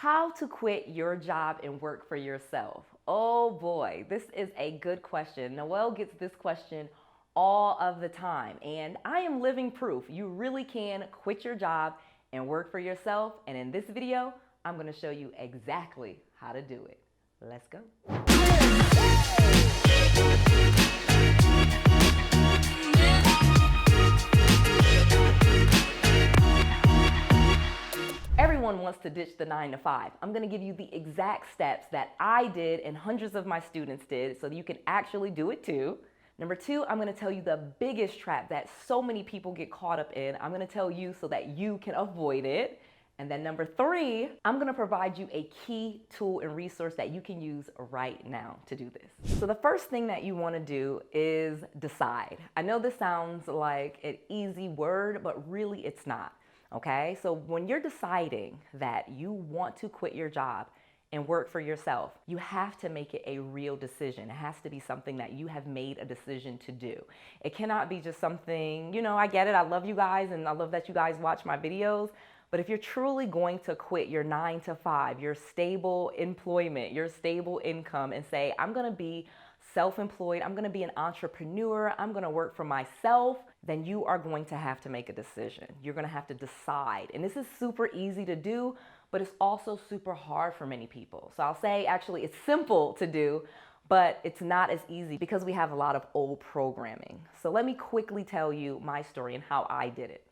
How to quit your job and work for yourself. Oh boy, this is a good question. Noelle gets this question all of the time, and I am living proof. You really can quit your job and work for yourself. And in this video, I'm going to show you exactly how to do it. Let's go. Everyone wants to ditch the 9-to-5. I'm going to give you the exact steps that I did and hundreds of my students did so that you can actually do it too. Number two, I'm going to tell you the biggest trap that so many people get caught up in. I'm going to tell you so that you can avoid it. And then number three, I'm going to provide you a key tool and resource that you can use right now to do this. So the first thing that you want to do is decide. I know this sounds like an easy word, but really it's not. Okay, so when you're deciding that you want to quit your job and work for yourself, you have to make it a real decision. It has to be something that you have made a decision to do. It cannot be just something, I get it, I love you guys and I love that you guys watch my videos, but if you're truly going to quit your 9-to-5, your stable employment, your stable income, and say, I'm gonna be self-employed, I'm gonna be an entrepreneur, I'm gonna work for myself, then you are going to have to make a decision. You're gonna have to decide. And this is super easy to do, but it's also super hard for many people. So I'll say actually it's simple to do, but it's not as easy because we have a lot of old programming. So let me quickly tell you my story and how I did it.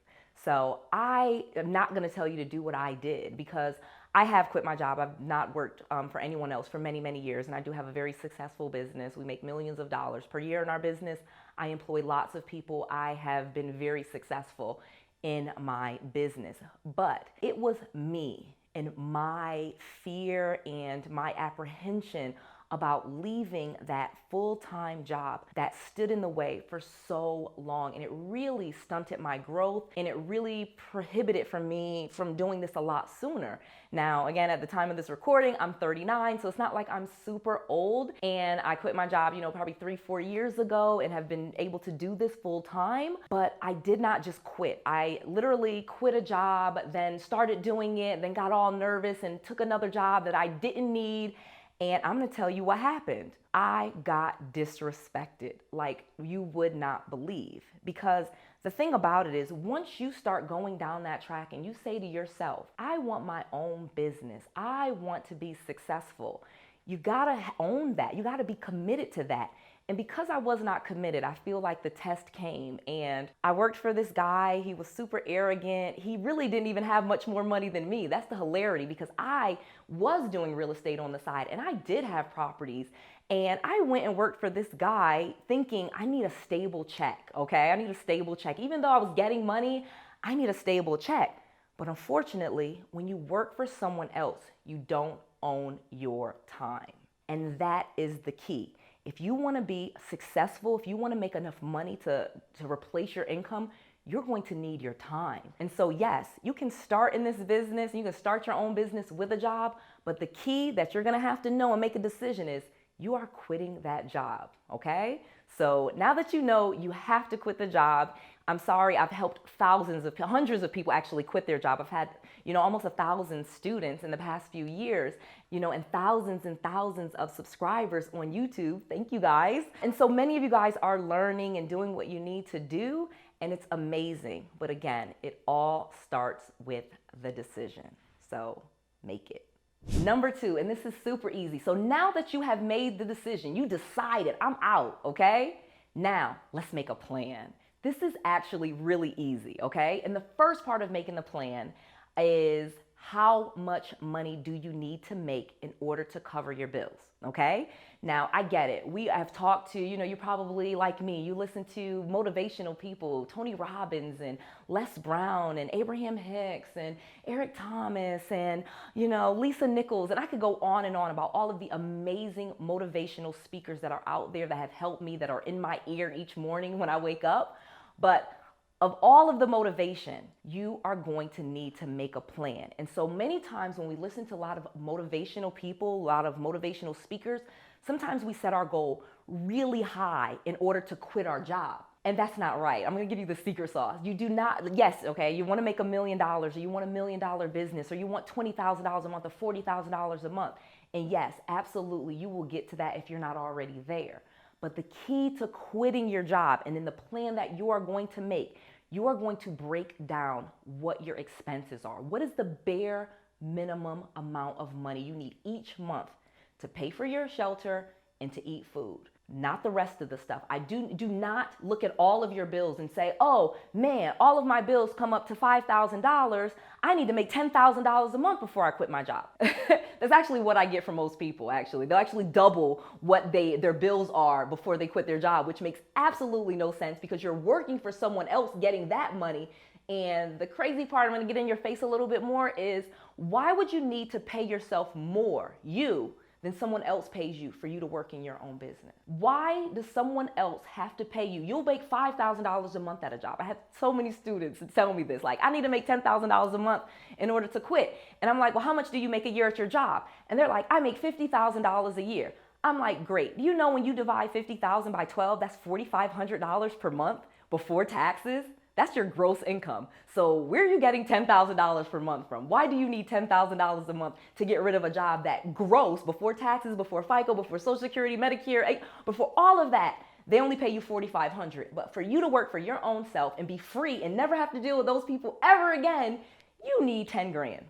So I am not gonna tell you to do what I did because I have quit my job. I've not worked for anyone else for many, many years, and I do have a very successful business. We make millions of dollars per year in our business. I employ lots of people. I have been very successful in my business, but it was me and my fear and my apprehension about leaving that full-time job that stood in the way for so long, and it really stunted my growth and it really prohibited from me from doing this a lot sooner. Now, again, at the time of this recording, I'm 39, so it's not like I'm super old, and I quit my job, probably 3-4 years ago and have been able to do this full time, but I did not just quit. I literally quit a job, then started doing it, then got all nervous and took another job that I didn't need. And I'm gonna tell you what happened. I got disrespected like you would not believe. Because the thing about it is, once you start going down that track and you say to yourself, I want my own business, I want to be successful, you gotta own that. You gotta be committed to that. And because I was not committed, I feel like the test came and I worked for this guy. He was super arrogant. He really didn't even have much more money than me. That's the hilarity, because I was doing real estate on the side and I did have properties. And I went and worked for this guy thinking I need a stable check, okay? I need a stable check. Even though I was getting money, I need a stable check. But unfortunately, when you work for someone else, you don't own your time. And that is the key. If you want to be successful, if you want to make enough money to replace your income, you're going to need your time. And so yes, you can start in this business, you can start your own business with a job, but the key that you're going to have to know and make a decision is you are quitting that job, okay? So now that you know you have to quit the job, I'm sorry, I've helped hundreds of people actually quit their job. I've had, almost 1,000 students in the past few years, and thousands of subscribers on YouTube. Thank you guys. And so many of you guys are learning and doing what you need to do, and it's amazing. But again, it all starts with the decision. So make it. Number two, and this is super easy. So now that you have made the decision, you decided, I'm out, okay? Now let's make a plan. This is actually really easy, okay? And the first part of making the plan is how much money do you need to make in order to cover your bills, okay? Now, I get it. We have talked to, you're probably like me. You listen to motivational people, Tony Robbins and Les Brown and Abraham Hicks and Eric Thomas and, Lisa Nichols. And I could go on and on about all of the amazing motivational speakers that are out there that have helped me, that are in my ear each morning when I wake up. But of all of the motivation, you are going to need to make a plan. And so many times when we listen to a lot of motivational people, a lot of motivational speakers, sometimes we set our goal really high in order to quit our job. And that's not right. I'm going to give you the secret sauce. You do not, yes, okay, you want to make $1 million, or you want $1 million business, or you want $20,000 a month or $40,000 a month. And yes, absolutely, you will get to that if you're not already there. But the key to quitting your job, and then the plan that you are going to make, you are going to break down what your expenses are. What is the bare minimum amount of money you need each month to pay for your shelter and to eat food? Not the rest of the stuff. I do not look at all of your bills and say, oh man, all of my bills come up to $5,000. I need to make $10,000 a month before I quit my job. That's actually what I get from most people, actually. They'll actually double what their bills are before they quit their job, which makes absolutely no sense because you're working for someone else getting that money. And the crazy part, I'm gonna get in your face a little bit more, is why would you need to pay yourself more, than someone else pays you for you to work in your own business? Why does someone else have to pay you? You'll make $5,000 a month at a job. I had so many students tell me this, like, I need to make $10,000 a month in order to quit. And I'm like, well, how much do you make a year at your job? And they're like, I make $50,000 a year. I'm like, great. Do you know when you divide 50,000 by 12, that's $4,500 per month before taxes? That's your gross income. So where are you getting $10,000 per month from? Why do you need $10,000 a month to get rid of a job that gross, before taxes, before FICA, before Social Security, Medicare, before all of that, they only pay you $4,500. But for you to work for your own self and be free and never have to deal with those people ever again, you need 10 grand.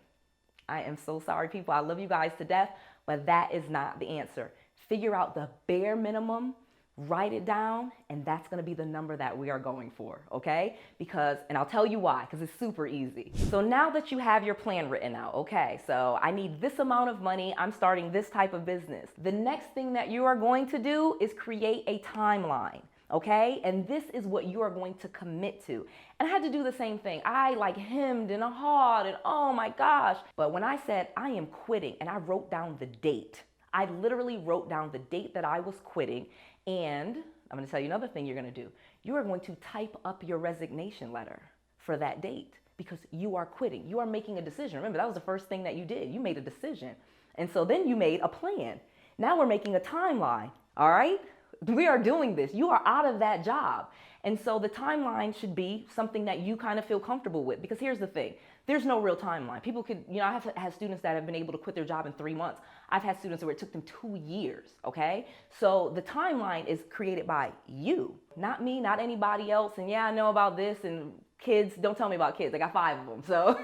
I am so sorry, people. I love you guys to death, but that is not the answer. Figure out the bare minimum, write it down, and that's going to be the number that we are going for, okay? And I'll tell you why, because it's super easy. So now that you have your plan written out, okay, so I need this amount of money, I'm starting this type of business. The next thing that you are going to do is create a timeline, okay? And this is what you are going to commit to. And I had to do the same thing. I like hemmed and hawed and oh my gosh. But when I said I am quitting and I wrote down the date, I literally wrote down the date that I was quitting. And I'm going to tell you another thing you're going to do. You are going to type up your resignation letter for that date because you are quitting. You are making a decision. Remember, that was the first thing that you did. You made a decision. And so then you made a plan. Now we're making a timeline. All right? We are doing this. You are out of that job. And so the timeline should be something that you kind of feel comfortable with, because here's the thing. There's no real timeline. People could, I have had students that have been able to quit their job in 3 months. I've had students where it took them 2 years, okay? So the timeline is created by you, not me, not anybody else. And yeah, I know about this, and kids, don't tell me about kids. I got 5 of them. So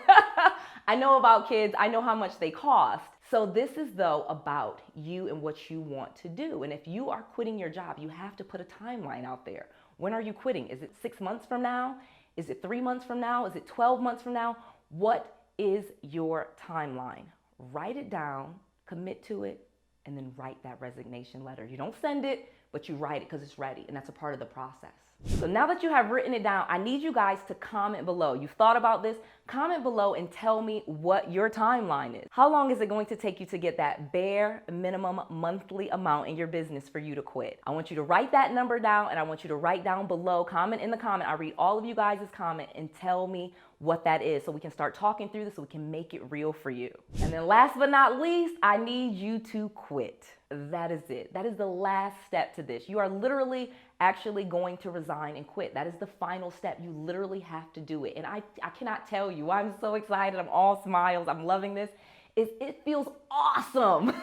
I know about kids. I know how much they cost. So this is, though, about you and what you want to do. And if you are quitting your job, you have to put a timeline out there. When are you quitting? Is it 6 months from now? Is it 3 months from now? Is it 12 months from now? What is your timeline? Write it down, commit to it, and then write that resignation letter. You don't send it, but you write it because it's ready, and that's a part of the process. So now that you have written it down, I need you guys to comment below. You've thought about this? Comment below and tell me what your timeline is. How long is it going to take you to get that bare minimum monthly amount in your business for you to quit? I want you to write that number down, and I want you to write down below, comment in the comment. I read all of you guys' comment and tell me what that is so we can start talking through this so we can make it real for you. And then last but not least, I need you to quit. That is it. That is the last step to this. You are literally actually going to resign and quit. That is the final step. You literally have to do it. And I cannot tell you, I'm so excited. I'm all smiles. I'm loving this. It feels awesome.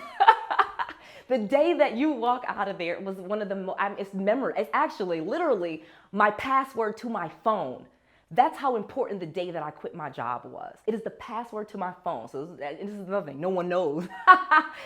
The day that you walk out of there was one of the it's actually literally my password to my phone. That's how important the day that I quit my job was. It is the password to my phone. So this is another thing. No one knows.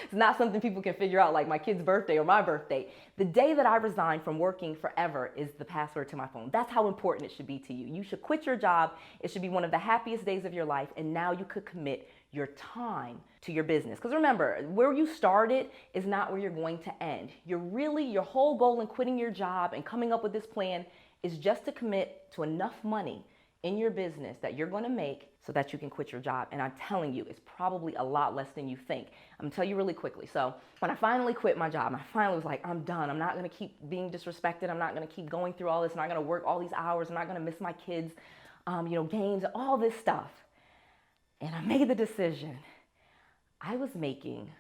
It's not something people can figure out, like my kid's birthday or my birthday. The day that I resigned from working forever is the password to my phone. That's how important it should be to you. You should quit your job. It should be one of the happiest days of your life. And now you could commit your time to your business. Because remember, where you started is not where you're going to end. Your whole goal in quitting your job and coming up with this plan is just to commit to enough money in your business that you're going to make so that you can quit your job. And I'm telling you, it's probably a lot less than you think. I'm going to tell you really quickly. So when I finally quit my job, I finally was like, I'm done. I'm not going to keep being disrespected. I'm not going to keep going through all this. I'm not going to work all these hours. I'm not going to miss my kids, games, all this stuff. And I made the decision. I was making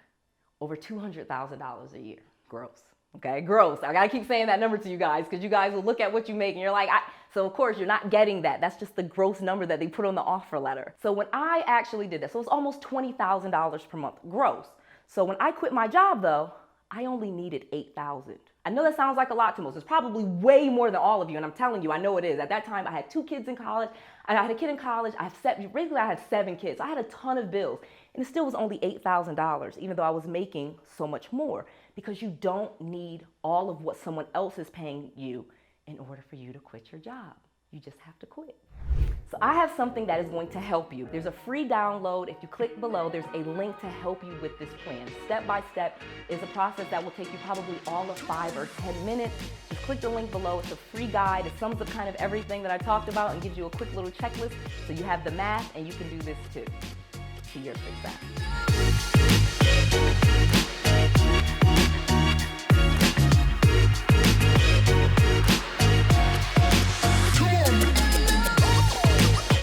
over $200,000 a year, gross. Okay, gross. I gotta keep saying that number to you guys because you guys will look at what you make and you're like, so of course you're not getting that. That's just the gross number that they put on the offer letter. So when I actually did this, so it's almost $20,000 per month gross. So when I quit my job though, I only needed $8,000. I know that sounds like a lot to most. It's probably way more than all of you, and I'm telling you, I know it is. At that time, I had 2 kids in college. I had a kid in college. I had 7 kids. I had a ton of bills, and it still was only $8,000, even though I was making so much more, because you don't need all of what someone else is paying you in order for you to quit your job. You just have to quit. So I have something that is going to help you. There's a free download. If you click below, there's a link to help you with this plan. Step by step is a process that will take you probably all of 5 or 10 minutes. Just click the link below. It's a free guide. It sums up kind of everything that I talked about and gives you a quick little checklist so you have the math and you can do this too. To your success.